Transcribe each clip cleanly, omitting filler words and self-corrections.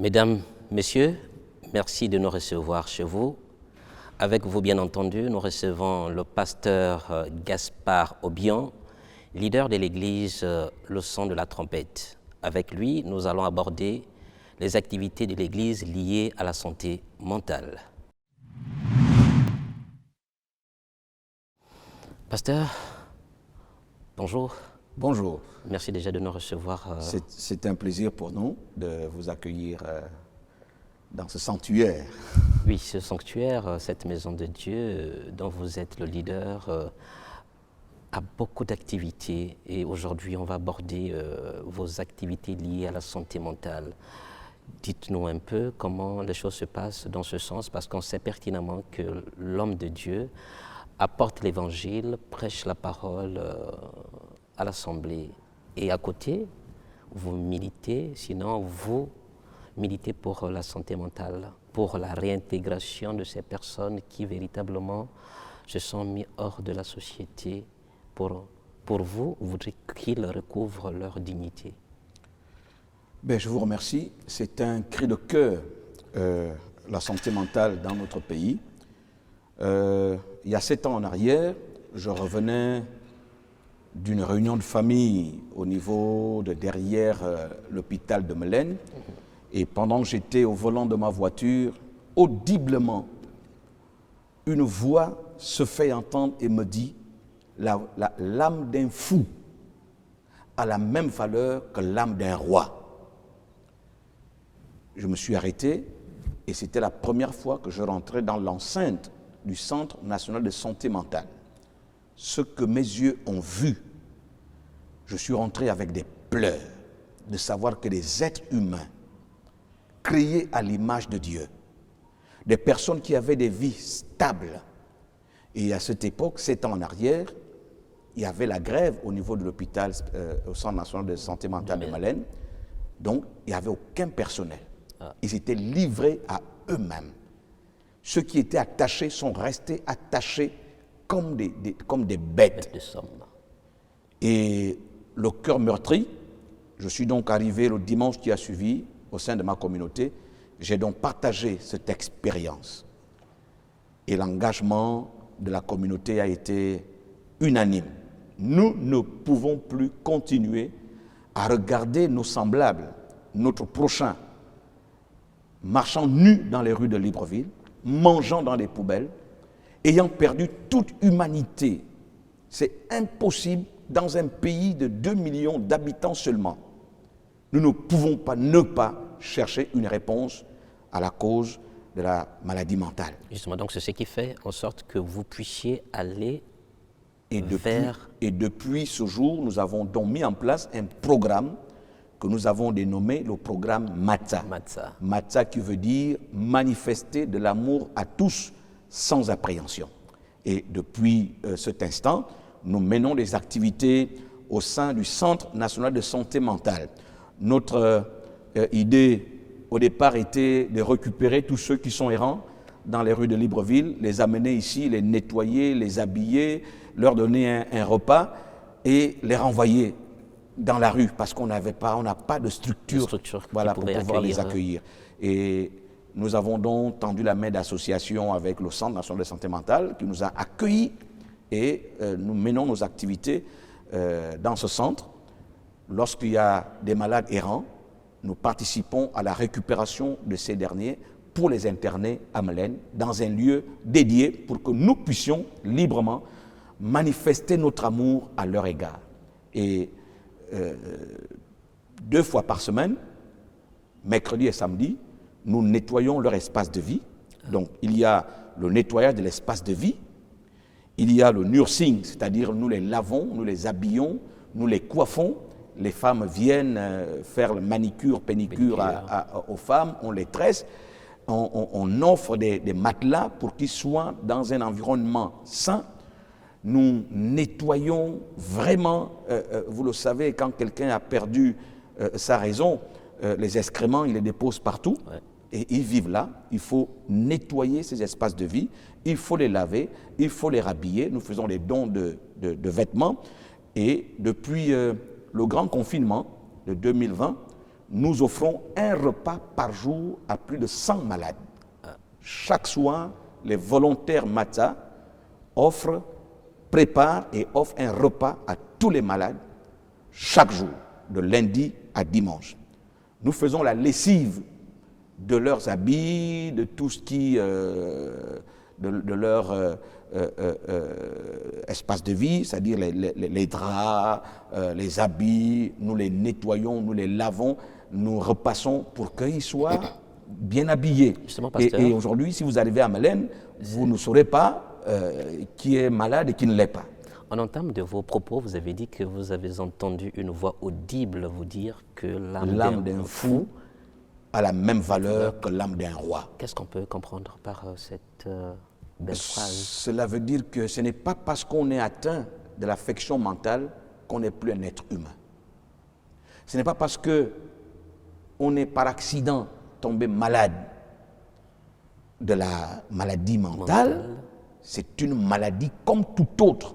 Mesdames, Messieurs, merci de nous recevoir chez vous. Avec vous, bien entendu, nous recevons le pasteur Gaspard Obion, leader de l'église Le Son de la Trompette. Avec lui, nous allons aborder les activités de l'église liées à la santé mentale. Pasteur, bonjour. Bonjour. Merci déjà de nous recevoir. C'est un plaisir pour nous de vous accueillir dans ce sanctuaire. Oui, ce sanctuaire, cette maison de Dieu dont vous êtes le leader, a beaucoup d'activités et aujourd'hui on va aborder vos activités liées à la santé mentale. Dites-nous un peu comment les choses se passent dans ce sens, parce qu'on sait pertinemment que l'homme de Dieu apporte l'évangile, prêche la parole à l'Assemblée. Et à côté, vous militez, sinon vous militez pour la santé mentale, pour la réintégration de ces personnes qui véritablement se sont mis hors de la société. Pour vous, vous voudrez qu'ils recouvrent leur dignité. Je vous remercie. C'est un cri de cœur, la santé mentale dans notre pays. Il y a 7 ans en arrière, je revenais d'une réunion de famille au niveau de derrière l'hôpital de Melaine. Et pendant que j'étais au volant de ma voiture, audiblement, une voix se fait entendre et me dit l'âme d'un fou a la même valeur que l'âme d'un roi. Je me suis arrêté et c'était la première fois que je rentrais dans l'enceinte du Centre national de santé mentale. Ce que mes yeux ont vu, je suis rentré avec des pleurs de savoir que des êtres humains créés à l'image de Dieu, des personnes qui avaient des vies stables. Et à cette époque, 7 ans en arrière, il y avait la grève au niveau de l'hôpital, au Centre national de santé mentale de Melaine. Donc, il n'y avait aucun personnel. Ils étaient livrés à eux-mêmes. Ceux qui étaient attachés sont restés attachés comme des bêtes. Et le cœur meurtri, je suis donc arrivé le dimanche qui a suivi au sein de ma communauté. J'ai donc partagé cette expérience. Et l'engagement de la communauté a été unanime. Nous ne pouvons plus continuer à regarder nos semblables, notre prochain, marchant nus dans les rues de Libreville, mangeant dans les poubelles, ayant perdu toute humanité. C'est impossible dans un pays de 2 millions d'habitants seulement. Nous ne pouvons pas ne pas chercher une réponse à la cause de la maladie mentale. Justement, donc c'est ce qui fait en sorte que vous puissiez aller vers... Et depuis ce jour, nous avons donc mis en place un programme que nous avons dénommé le programme MATSA. MATSA qui veut dire manifester de l'amour à tous sans appréhension. Et depuis cet instant, nous menons des activités au sein du Centre national de santé mentale. Notre idée au départ était de récupérer tous ceux qui sont errants dans les rues de Libreville, les amener ici, les nettoyer, les habiller, leur donner un repas et les renvoyer dans la rue parce qu'on n'a pas de structure pour pouvoir les accueillir. Et nous avons donc tendu la main d'association avec le Centre national de santé mentale qui nous a accueillis et nous menons nos activités dans ce centre. Lorsqu'il y a des malades errants, nous participons à la récupération de ces derniers pour les interner à Melaine dans un lieu dédié pour que nous puissions librement manifester notre amour à leur égard. Et 2 fois par semaine, mercredi et samedi, nous nettoyons leur espace de vie. Donc, il y a le nettoyage de l'espace de vie. Il y a le nursing, c'est-à-dire nous les lavons, nous les habillons, nous les coiffons. Les femmes viennent faire le manicure, pédicure aux femmes, on les tresse. On offre des matelas pour qu'ils soient dans un environnement sain. Nous nettoyons vraiment, vous le savez, quand quelqu'un a perdu sa raison, les excréments, il les dépose partout. Ouais. Et ils vivent là. Il faut nettoyer ces espaces de vie, il faut les laver, il faut les rhabiller. Nous faisons des dons de vêtements. Et depuis le grand confinement de 2020, nous offrons un repas par jour à plus de 100 malades. Chaque soir, les volontaires Matza préparent et offrent un repas à tous les malades chaque jour, de lundi à dimanche. Nous faisons la lessive de leurs habits, de tout ce qui, de leur espace de vie, c'est-à-dire les draps, les habits, nous les nettoyons, nous les lavons, nous repassons pour qu'ils soient bien habillés. Et aujourd'hui, si vous arrivez à Malène, vous ne saurez pas qui est malade et qui ne l'est pas. En entame de vos propos, vous avez dit que vous avez entendu une voix audible vous dire que l'âme d'un fou a la même valeur que l'âme d'un roi. Qu'est-ce qu'on peut comprendre par cette belle phrase? Cela veut dire que ce n'est pas parce qu'on est atteint de l'affection mentale qu'on n'est plus un être humain. Ce n'est pas parce qu'on est par accident tombé malade de la maladie mentale. C'est une maladie comme tout autre.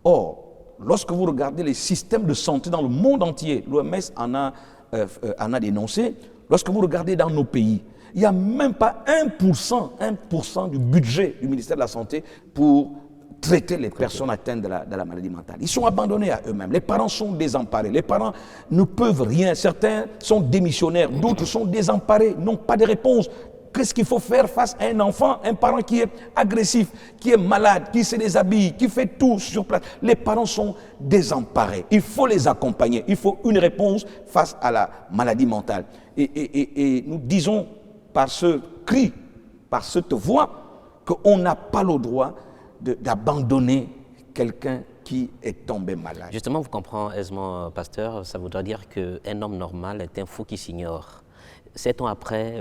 Or, lorsque vous regardez les systèmes de santé dans le monde entier, l'OMS en a dénoncé, lorsque vous regardez dans nos pays, il n'y a même pas 1% du budget du ministère de la Santé pour traiter les personnes atteintes de la maladie mentale. Ils sont abandonnés à eux-mêmes. Les parents sont désemparés. Les parents ne peuvent rien. Certains sont démissionnaires, d'autres sont désemparés, n'ont pas de réponse. Qu'est-ce qu'il faut faire face à un enfant, un parent qui est agressif, qui est malade, qui se déshabille, qui fait tout sur place? Les parents sont désemparés. Il faut les accompagner. Il faut une réponse face à la maladie mentale. Et nous disons par ce cri, par cette voix, qu'on n'a pas le droit d'abandonner quelqu'un qui est tombé malade. Justement, vous comprenez aisément, pasteur, ça voudrait dire qu'un homme normal est un fou qui s'ignore. 7 ans après,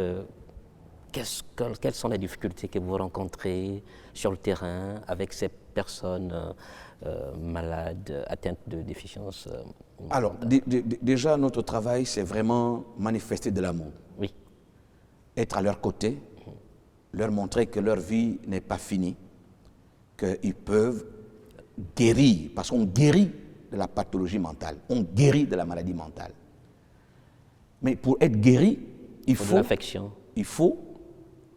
quelles sont les difficultés que vous rencontrez sur le terrain avec ces personnes malades, atteintes de déficience Alors, déjà, notre travail, c'est vraiment manifester de l'amour. Oui. Être à leur côté, leur montrer que leur vie n'est pas finie, qu'ils peuvent guérir, parce qu'on guérit de la pathologie mentale, on guérit de la maladie mentale. Mais pour être guéri, il faut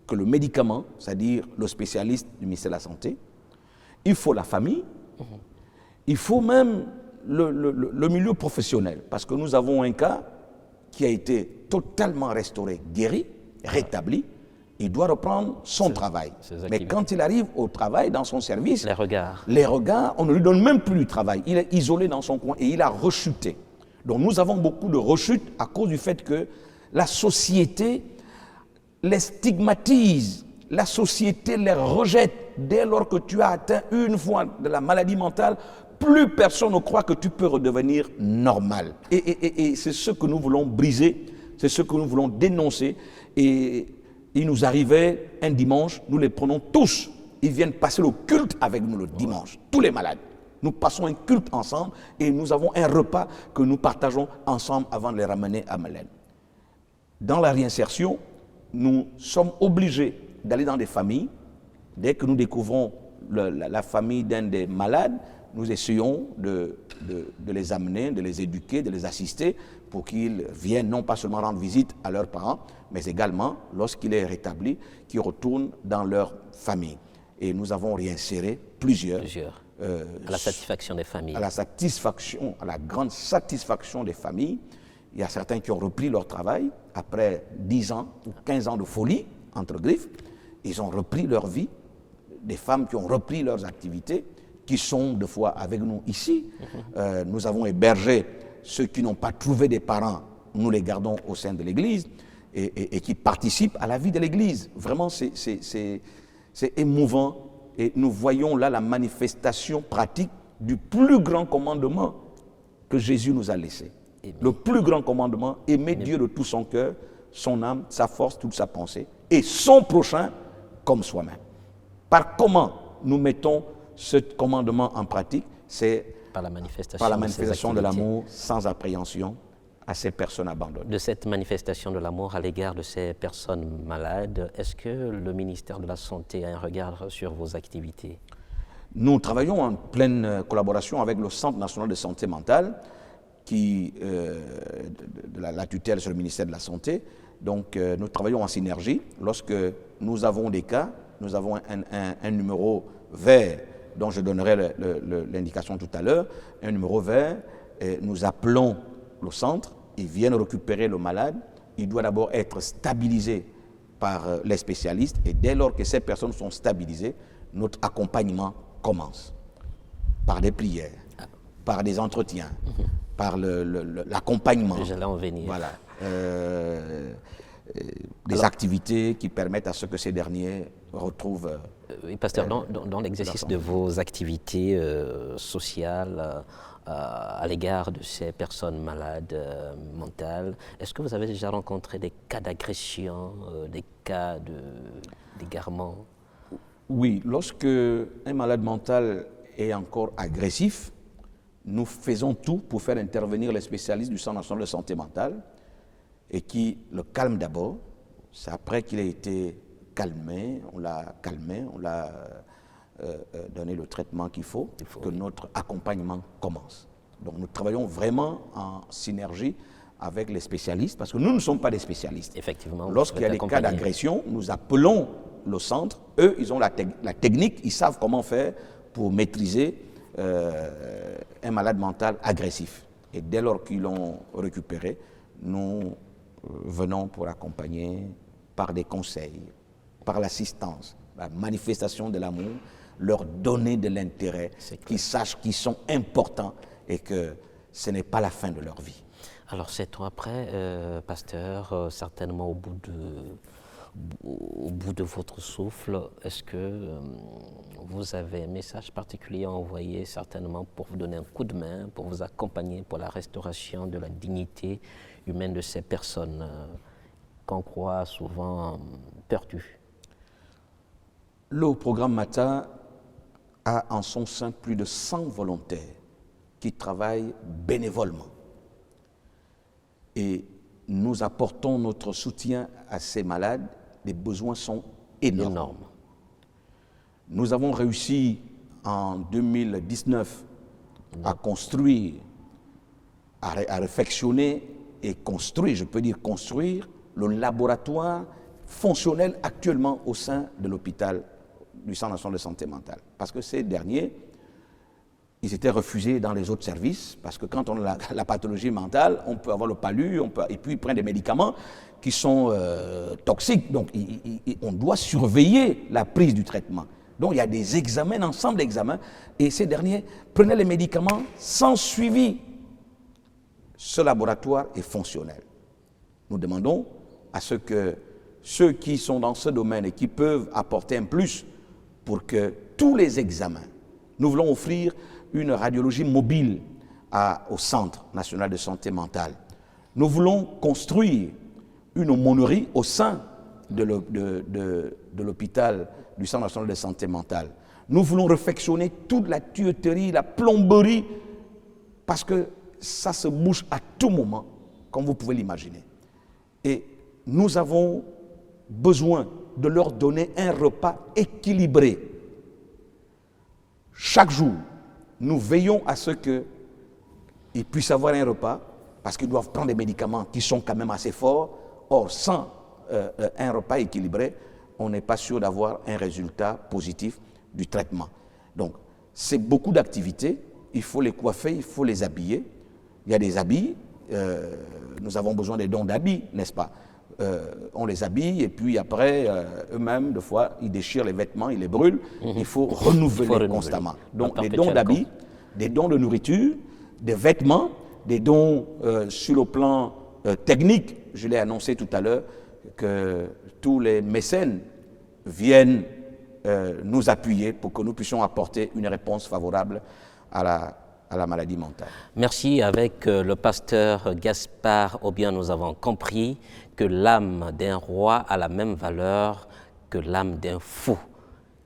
que le médicament, c'est-à-dire le spécialiste du ministère de la Santé, il faut la famille, il faut même le milieu professionnel, parce que nous avons un cas qui a été totalement restauré, guéri, rétabli, il doit reprendre son travail. Mais quand il arrive au travail, dans son service, les regards, on ne lui donne même plus du travail. Il est isolé dans son coin et il a rechuté. Donc nous avons beaucoup de rechutes à cause du fait que la société les stigmatise, la société les rejette. Dès lors que tu as atteint une fois de la maladie mentale, plus personne ne croit que tu peux redevenir normal. Et c'est ce que nous voulons briser, c'est ce que nous voulons dénoncer. Et il nous arrivait un dimanche, nous les prenons tous. Ils viennent passer le culte avec nous le dimanche, tous les malades. Nous passons un culte ensemble et nous avons un repas que nous partageons ensemble avant de les ramener à Malène. Dans la réinsertion, nous sommes obligés d'aller dans des familles. Dès que nous découvrons la famille d'un des malades, nous essayons de les amener, de les éduquer, de les assister pour qu'ils viennent non pas seulement rendre visite à leurs parents, mais également, lorsqu'il est rétabli, qu'ils retournent dans leur famille. Et nous avons réinséré plusieurs. À la satisfaction des familles. À la grande satisfaction des familles. Il y a certains qui ont repris leur travail après 10 ans ou 15 ans de folie, entre griffes. Ils ont repris leur vie. Des femmes qui ont repris leurs activités, qui sont de fois avec nous ici. Nous avons hébergé ceux qui n'ont pas trouvé des parents. Nous les gardons au sein de l'Église et qui participent à la vie de l'Église. Vraiment, c'est émouvant. Et nous voyons là la manifestation pratique du plus grand commandement que Jésus nous a laissé. Le plus grand commandement, aimer Dieu de tout son cœur, son âme, sa force, toute sa pensée, et son prochain comme soi-même. Par comment nous mettons ce commandement en pratique? C'est par la manifestation de l'amour sans appréhension à ces personnes abandonnées. De cette manifestation de l'amour à l'égard de ces personnes malades, est-ce que le ministère de la Santé a un regard sur vos activités? Nous travaillons en pleine collaboration avec le Centre national de santé mentale de la tutelle sur le ministère de la Santé. Donc, nous travaillons en synergie. Lorsque nous avons des cas, nous avons un numéro vert dont je donnerai l'indication tout à l'heure, un numéro vert, et nous appelons le centre, ils viennent récupérer le malade, il doit d'abord être stabilisé par les spécialistes et dès lors que ces personnes sont stabilisées, notre accompagnement commence par des prières, par des entretiens, par l'accompagnement. J'allais en venir. Voilà. Des activités qui permettent à ce que ces derniers retrouvent... oui, pasteur, dans l'exercice de vos activités sociales à l'égard de ces personnes malades mentales, est-ce que vous avez déjà rencontré des cas d'agression, des cas d'égarement? Oui, lorsque un malade mental est encore agressif, nous faisons tout pour faire intervenir les spécialistes du Centre national de santé mentale et qui le calment d'abord. C'est après qu'il a été calmé, on l'a donné le traitement qu'il faut, que notre accompagnement commence. Donc nous travaillons vraiment en synergie avec les spécialistes, parce que nous ne sommes pas des spécialistes. Effectivement. Lorsqu'il y a des cas d'agression, nous appelons le centre. Eux, ils ont la technique, ils savent comment faire pour maîtriser un malade mental agressif. Et dès lors qu'ils l'ont récupéré, nous venons pour accompagner par des conseils, par l'assistance, la manifestation de l'amour, leur donner de l'intérêt, qu'ils sachent qu'ils sont importants et que ce n'est pas la fin de leur vie. Alors 7 ans après, pasteur, certainement au bout de votre souffle, est-ce que vous avez un message particulier à envoyer certainement pour vous donner un coup de main, pour vous accompagner pour la restauration de la dignité humaine de ces personnes qu'on croit souvent perdues? Le programme MATA a en son sein plus de 100 volontaires qui travaillent bénévolement. Et nous apportons notre soutien à ces malades. Les besoins sont énormes. Nous avons réussi en 2019 à construire, à réfectionner et construire, je peux dire construire, le laboratoire fonctionnel actuellement au sein de l'hôpital du Centre national de santé mentale. Parce que ces derniers, ils étaient refusés dans les autres services, parce que quand on a la pathologie mentale, on peut avoir le palu, et puis ils prennent des médicaments qui sont toxiques. Donc on doit surveiller la prise du traitement. Donc il y a des examens, un ensemble d'examens, et ces derniers prenaient les médicaments sans suivi. Ce laboratoire est fonctionnel. Nous demandons à ce que ceux qui sont dans ce domaine et qui peuvent apporter un plus pour que tous les examens, nous voulons offrir une radiologie mobile au Centre national de santé mentale. Nous voulons construire une aumônerie au sein de l'hôpital du Centre national de santé mentale. Nous voulons réfectionner toute la tuyauterie, la plomberie, parce que ça se bouge à tout moment, comme vous pouvez l'imaginer. Et nous avons besoin de leur donner un repas équilibré. Chaque jour, nous veillons à ce qu'ils puissent avoir un repas, parce qu'ils doivent prendre des médicaments qui sont quand même assez forts. Or, sans un repas équilibré, on n'est pas sûr d'avoir un résultat positif du traitement. Donc, c'est beaucoup d'activités. Il faut les coiffer, il faut les habiller. Il y a des habits. Nous avons besoin des dons d'habits, n'est-ce pas? On les habille et puis après, eux-mêmes, des fois, ils déchirent les vêtements, ils les brûlent. Il faut renouveler constamment. Donc, des dons d'habits, des dons de nourriture, des vêtements, des dons sur le plan technique. Je l'ai annoncé tout à l'heure que tous les mécènes viennent nous appuyer pour que nous puissions apporter une réponse favorable à la maladie mentale. Merci. Avec le pasteur Gaspard Obiang, nous avons compris que l'âme d'un roi a la même valeur que l'âme d'un fou.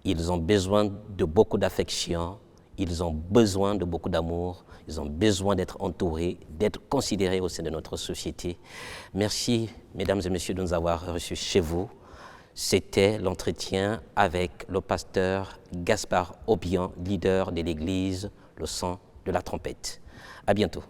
Ils ont besoin de beaucoup d'affection, ils ont besoin de beaucoup d'amour, ils ont besoin d'être entourés, d'être considérés au sein de notre société. Merci, mesdames et messieurs, de nous avoir reçus chez vous. C'était l'entretien avec le pasteur Gaspard Obiang, leader de l'église Le Sang de la Trompette. À bientôt.